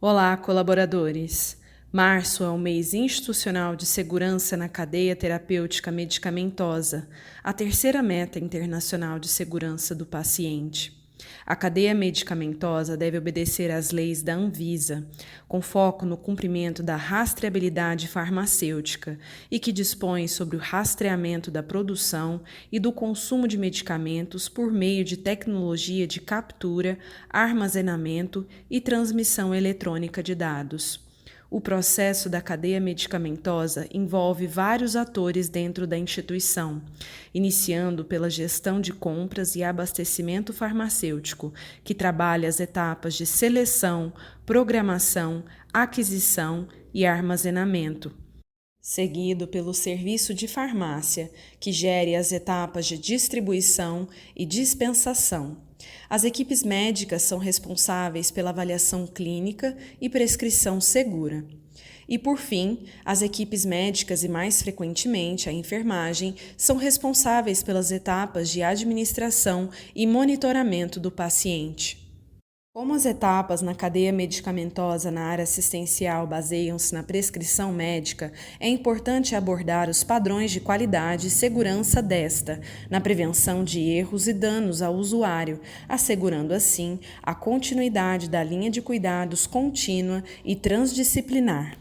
Olá, colaboradores! Março é o mês institucional de segurança na cadeia terapêutica medicamentosa, a terceira meta internacional de segurança do paciente. A cadeia medicamentosa deve obedecer às leis da Anvisa, com foco no cumprimento da rastreabilidade farmacêutica e que dispõe sobre o rastreamento da produção e do consumo de medicamentos por meio de tecnologia de captura, armazenamento e transmissão eletrônica de dados. O processo da cadeia medicamentosa envolve vários atores dentro da instituição, iniciando pela gestão de compras e abastecimento farmacêutico, que trabalha as etapas de seleção, programação, aquisição e armazenamento, seguido pelo serviço de farmácia, que gere as etapas de distribuição e dispensação. As equipes médicas são responsáveis pela avaliação clínica e prescrição segura. E, por fim, as equipes médicas e, mais frequentemente, a enfermagem são responsáveis pelas etapas de administração e monitoramento do paciente. Como as etapas na cadeia medicamentosa na área assistencial baseiam-se na prescrição médica, é importante abordar os padrões de qualidade e segurança desta, na prevenção de erros e danos ao usuário, assegurando assim a continuidade da linha de cuidados contínua e transdisciplinar.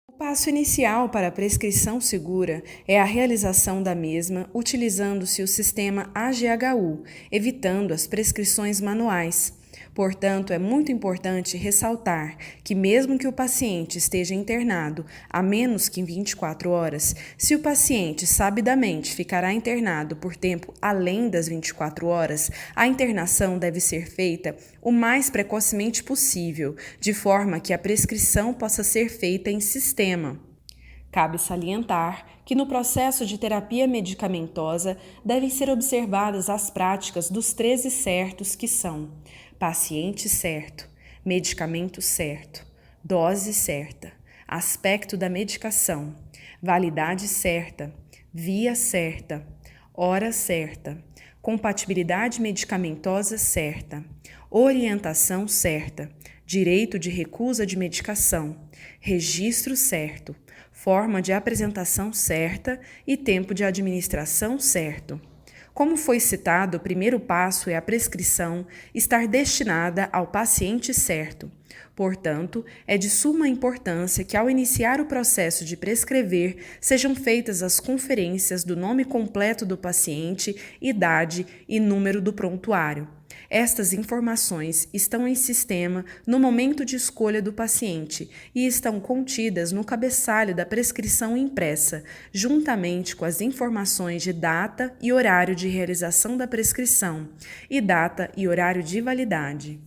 O passo inicial para a prescrição segura é a realização da mesma utilizando-se o sistema AGHU, evitando as prescrições manuais. Portanto, é muito importante ressaltar que, mesmo que o paciente esteja internado há menos que 24 horas, se o paciente sabidamente ficará internado por tempo além das 24 horas, a internação deve ser feita o mais precocemente possível, de forma que a prescrição possa ser feita em sistema. Cabe salientar que no processo de terapia medicamentosa devem ser observadas as práticas dos 13 certos que são: paciente certo, medicamento certo, dose certa, aspecto da medicação, validade certa, via certa, hora certa, compatibilidade medicamentosa certa, orientação certa, direito de recusa de medicação, registro certo, forma de apresentação certa e tempo de administração certo. Como foi citado, o primeiro passo é a prescrição estar destinada ao paciente certo. Portanto, é de suma importância que, ao iniciar o processo de prescrever, sejam feitas as conferências do nome completo do paciente, idade e número do prontuário. Estas informações estão em sistema no momento de escolha do paciente e estão contidas no cabeçalho da prescrição impressa, juntamente com as informações de data e horário de realização da prescrição e data e horário de validade.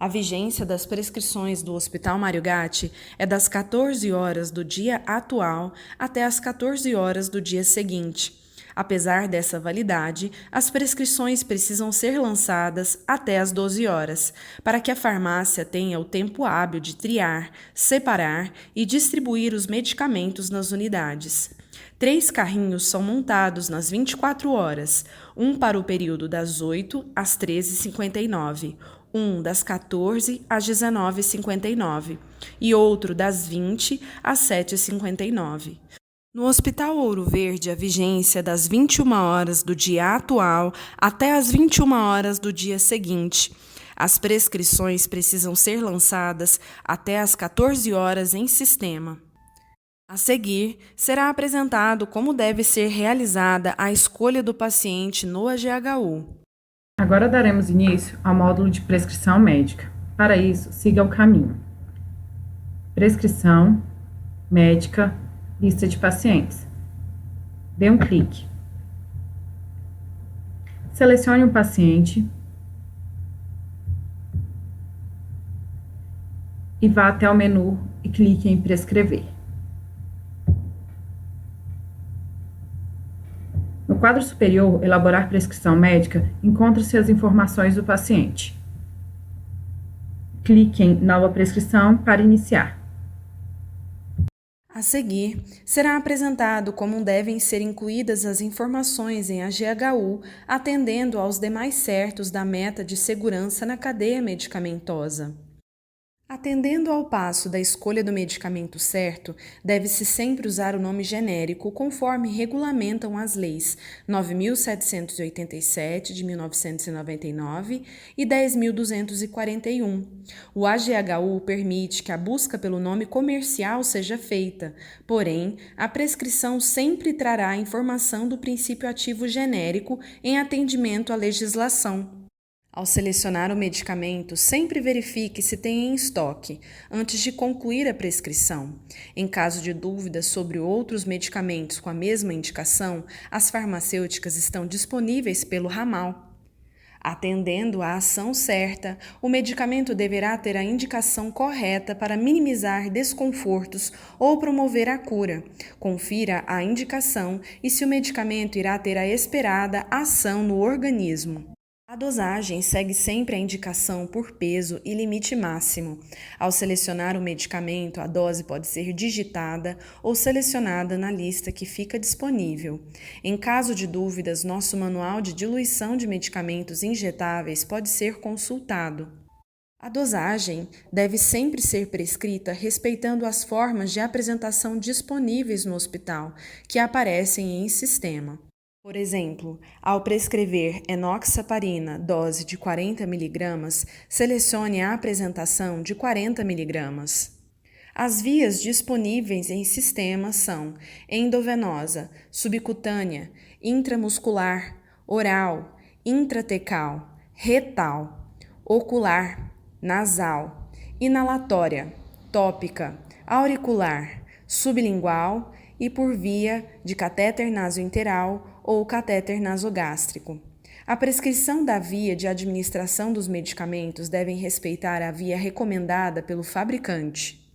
A vigência das prescrições do Hospital Mário Gatti é das 14 horas do dia atual até as 14 horas do dia seguinte. Apesar dessa validade, as prescrições precisam ser lançadas até às 12 horas, para que a farmácia tenha o tempo hábil de triar, separar e distribuir os medicamentos nas unidades. 3 carrinhos são montados nas 24 horas, um para o período das 8 às 13h59, um das 14 às 19h59 e outro das 20 às 7h59. No Hospital Ouro Verde, a vigência é das 21 horas do dia atual até as 21 horas do dia seguinte. As prescrições precisam ser lançadas até as 14 horas em sistema. A seguir, será apresentado como deve ser realizada a escolha do paciente no AGHU. Agora daremos início ao módulo de prescrição médica. Para isso, siga o caminho: prescrição médica, lista de pacientes. Dê um clique. Selecione um paciente e vá até o menu e clique em prescrever. No quadro superior, elaborar prescrição médica, encontra-se as informações do paciente. Clique em nova prescrição para iniciar. A seguir, será apresentado como devem ser incluídas as informações em AGHU, atendendo aos demais certos da meta de segurança na cadeia medicamentosa. Atendendo ao passo da escolha do medicamento certo, deve-se sempre usar o nome genérico conforme regulamentam as leis 9.787 de 1999 e 10.241. O AGHU permite que a busca pelo nome comercial seja feita, porém, a prescrição sempre trará a informação do princípio ativo genérico em atendimento à legislação. Ao selecionar o medicamento, sempre verifique se tem em estoque, antes de concluir a prescrição. Em caso de dúvidas sobre outros medicamentos com a mesma indicação, as farmacêuticas estão disponíveis pelo ramal. Atendendo à ação certa, o medicamento deverá ter a indicação correta para minimizar desconfortos ou promover a cura. Confira a indicação e se o medicamento irá ter a esperada ação no organismo. A dosagem segue sempre a indicação por peso e limite máximo. Ao selecionar o medicamento, a dose pode ser digitada ou selecionada na lista que fica disponível. Em caso de dúvidas, nosso manual de diluição de medicamentos injetáveis pode ser consultado. A dosagem deve sempre ser prescrita respeitando as formas de apresentação disponíveis no hospital, que aparecem em sistema. Por exemplo, ao prescrever enoxaparina dose de 40 mg, selecione a apresentação de 40 mg. As vias disponíveis em sistema são endovenosa, subcutânea, intramuscular, oral, intratecal, retal, ocular, nasal, inalatória, tópica, auricular, sublingual e por via de catéter nasointeral ou catéter nasogástrico. A prescrição da via de administração dos medicamentos deve respeitar a via recomendada pelo fabricante.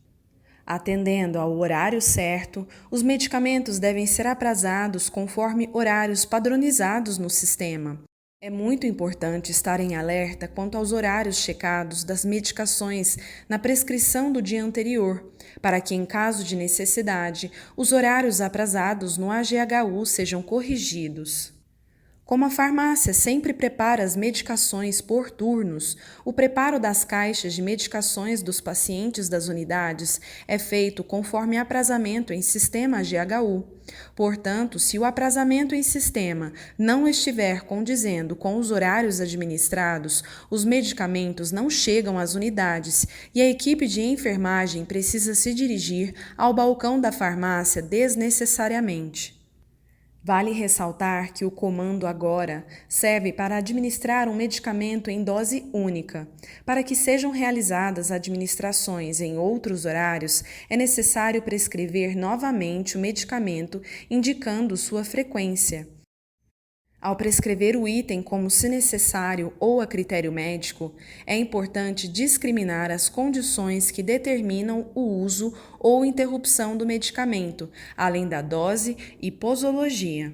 Atendendo ao horário certo, os medicamentos devem ser aprazados conforme horários padronizados no sistema. É muito importante estar em alerta quanto aos horários checados das medicações na prescrição do dia anterior, para que, em caso de necessidade, os horários aprazados no AGHU sejam corrigidos. Como a farmácia sempre prepara as medicações por turnos, o preparo das caixas de medicações dos pacientes das unidades é feito conforme aprazamento em sistema AGHU. Portanto, se o aprazamento em sistema não estiver condizendo com os horários administrados, os medicamentos não chegam às unidades e a equipe de enfermagem precisa se dirigir ao balcão da farmácia desnecessariamente. Vale ressaltar que o comando agora serve para administrar um medicamento em dose única. Para que sejam realizadas administrações em outros horários, é necessário prescrever novamente o medicamento, indicando sua frequência. Ao prescrever o item como se necessário ou a critério médico, é importante discriminar as condições que determinam o uso ou interrupção do medicamento, além da dose e posologia.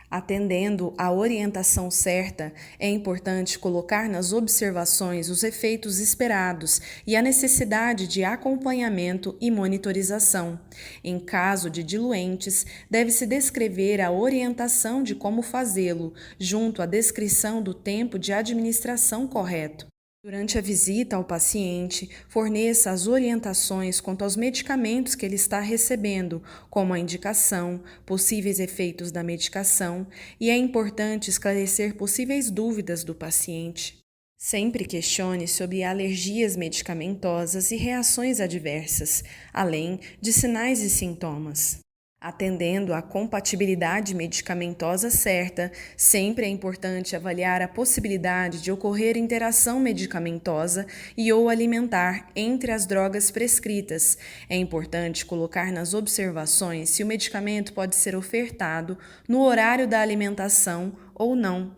Atendendo à orientação certa, é importante colocar nas observações os efeitos esperados e a necessidade de acompanhamento e monitorização. Em caso de diluentes, deve-se descrever a orientação de como fazê-lo, junto à descrição do tempo de administração correto. Durante a visita ao paciente, forneça as orientações quanto aos medicamentos que ele está recebendo, como a indicação, possíveis efeitos da medicação, e é importante esclarecer possíveis dúvidas do paciente. Sempre questione sobre alergias medicamentosas e reações adversas, além de sinais e sintomas. Atendendo à compatibilidade medicamentosa certa, sempre é importante avaliar a possibilidade de ocorrer interação medicamentosa e ou alimentar entre as drogas prescritas. É importante colocar nas observações se o medicamento pode ser ofertado no horário da alimentação ou não.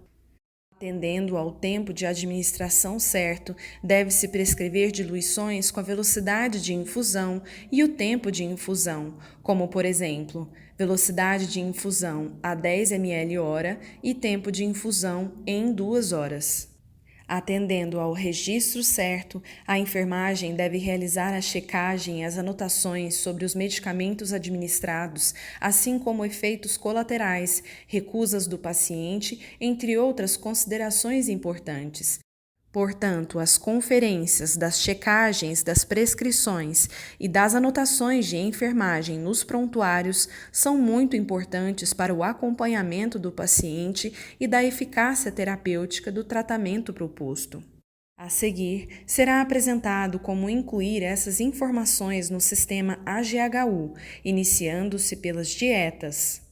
Atendendo ao tempo de administração certo, deve-se prescrever diluições com a velocidade de infusão e o tempo de infusão, como, por exemplo, velocidade de infusão a 10 ml/hora e tempo de infusão em 2 horas. Atendendo ao registro certo, a enfermagem deve realizar a checagem e as anotações sobre os medicamentos administrados, assim como efeitos colaterais, recusas do paciente, entre outras considerações importantes. Portanto, as conferências das checagens das prescrições e das anotações de enfermagem nos prontuários são muito importantes para o acompanhamento do paciente e da eficácia terapêutica do tratamento proposto. A seguir, será apresentado como incluir essas informações no sistema AGHU, iniciando-se pelas dietas.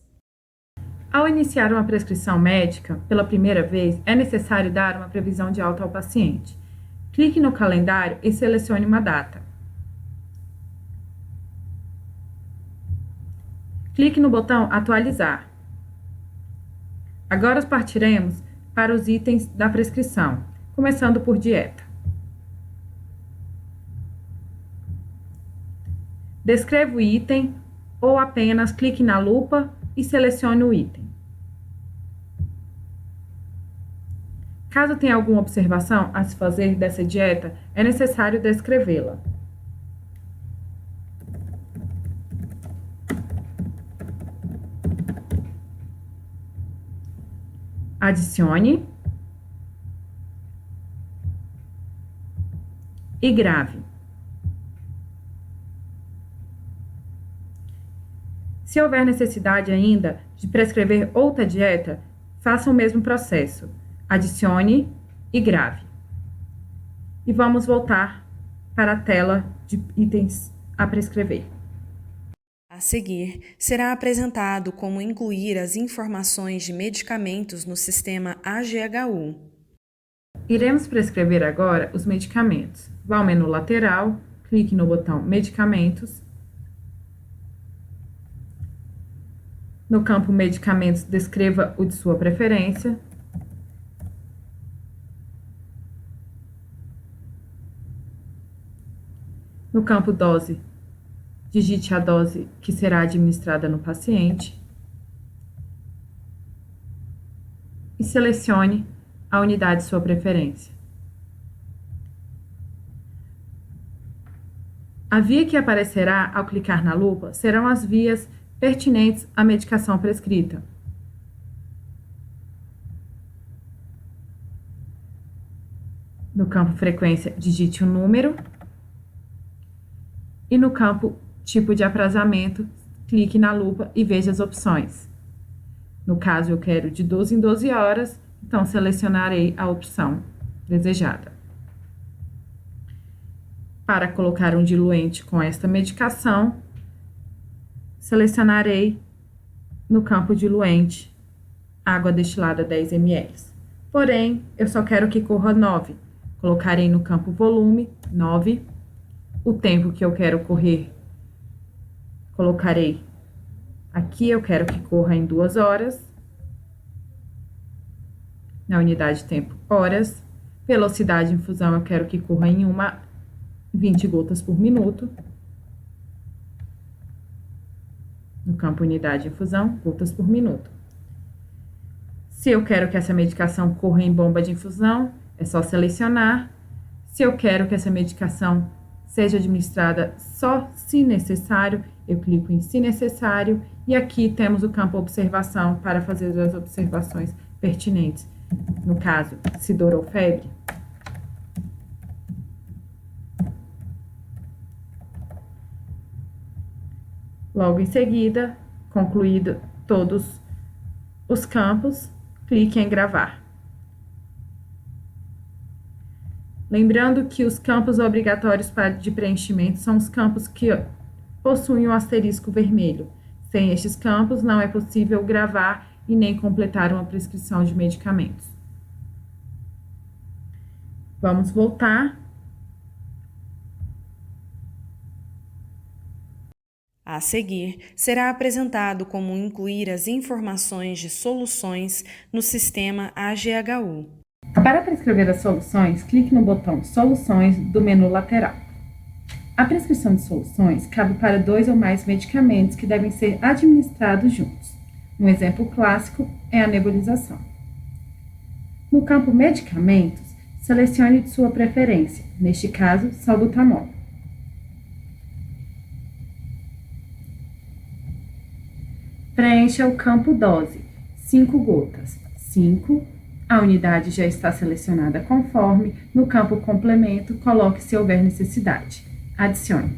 Ao iniciar uma prescrição médica pela primeira vez, é necessário dar uma previsão de alta ao paciente. Clique no calendário e selecione uma data. Clique no botão Atualizar. Agora partiremos para os itens da prescrição, começando por dieta. Descreva o item ou apenas clique na lupa e selecione o item. Caso tenha alguma observação a se fazer dessa dieta, é necessário descrevê-la. Adicione e grave. Se houver necessidade ainda de prescrever outra dieta, faça o mesmo processo. Adicione e grave. E vamos voltar para a tela de itens a prescrever. A seguir, será apresentado como incluir as informações de medicamentos no sistema AGHU. Iremos prescrever agora os medicamentos. Vá ao menu lateral, clique no botão Medicamentos. No campo Medicamentos, descreva o de sua preferência. No campo Dose, digite a dose que será administrada no paciente e selecione a unidade de sua preferência. A via que aparecerá ao clicar na lupa serão as vias pertinentes à medicação prescrita. No campo Frequência, digite o número. E no campo Tipo de aprazamento, clique na lupa e veja as opções. No caso, eu quero de 12 em 12 horas, então selecionarei a opção desejada. Para colocar um diluente com esta medicação, selecionarei no campo diluente água destilada 10 ml. Porém, eu só quero que corra 9. Colocarei no campo volume 9. O tempo que eu quero correr, colocarei aqui, eu quero que corra em 2 horas. Na unidade de tempo, horas. Velocidade de infusão, eu quero que corra em 20 gotas por minuto. No campo unidade de infusão, gotas por minuto. Se eu quero que essa medicação corra em bomba de infusão, é só selecionar. Se eu quero que essa medicação seja administrada só se necessário, eu clico em se necessário e aqui temos o campo observação para fazer as observações pertinentes. No caso, se dor ou febre. Logo em seguida, concluído todos os campos, clique em gravar. Lembrando que os campos obrigatórios de preenchimento são os campos que possuem um asterisco vermelho. Sem estes campos, não é possível gravar e nem completar uma prescrição de medicamentos. Vamos voltar. A seguir, será apresentado como incluir as informações de soluções no sistema AGHU. Para prescrever as soluções, clique no botão Soluções do menu lateral. A prescrição de soluções cabe para 2 ou mais medicamentos que devem ser administrados juntos. Um exemplo clássico é a nebulização. No campo Medicamentos, selecione de sua preferência, neste caso, salbutamol. Preencha o campo Dose, 5 gotas, 5, A unidade já está selecionada conforme. No campo complemento, coloque se houver necessidade. Adicione.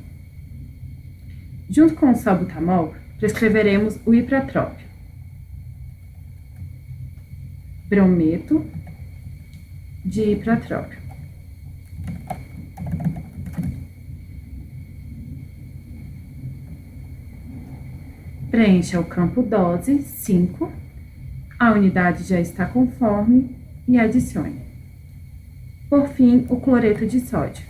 Junto com o salbutamol, prescreveremos o ipratrópio, brometo de ipratrópio. Preencha o campo dose 5, a unidade já está conforme e adicione. Por fim, o cloreto de sódio.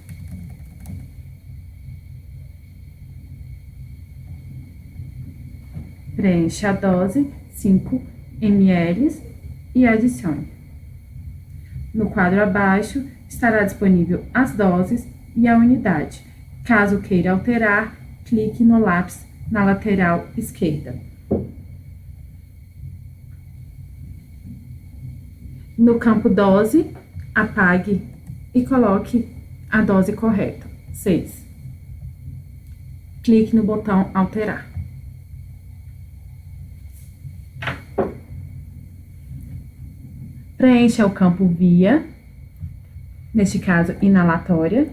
Preencha a dose 5 ml e adicione. No quadro abaixo estará disponível as doses e a unidade. Caso queira alterar, clique no lápis na lateral esquerda. No campo dose, apague e coloque a dose correta, 6. Clique no botão alterar. Preencha o campo via, neste caso inalatória,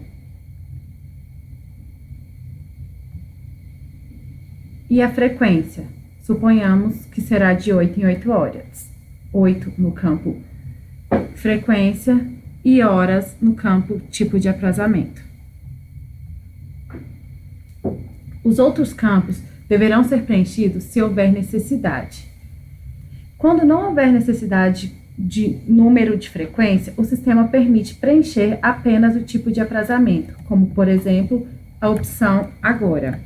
e a frequência, suponhamos que será de 8 em 8 horas. 8 no campo frequência e horas no campo tipo de aprazamento. Os outros campos deverão ser preenchidos se houver necessidade. Quando não houver necessidade de número de frequência, o sistema permite preencher apenas o tipo de aprazamento, como, por exemplo, a opção agora,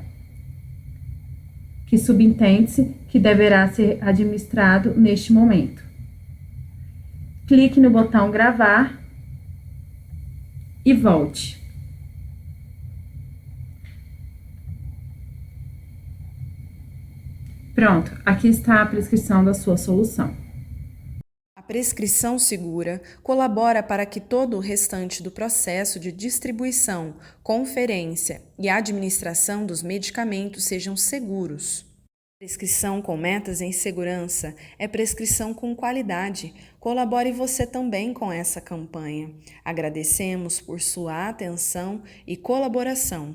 que subentende-se que deverá ser administrado neste momento. Clique no botão gravar e volte. Pronto, aqui está a prescrição da sua solução. A prescrição segura colabora para que todo o restante do processo de distribuição, conferência e administração dos medicamentos sejam seguros. Prescrição com metas em segurança é prescrição com qualidade. Colabore você também com essa campanha. Agradecemos por sua atenção e colaboração.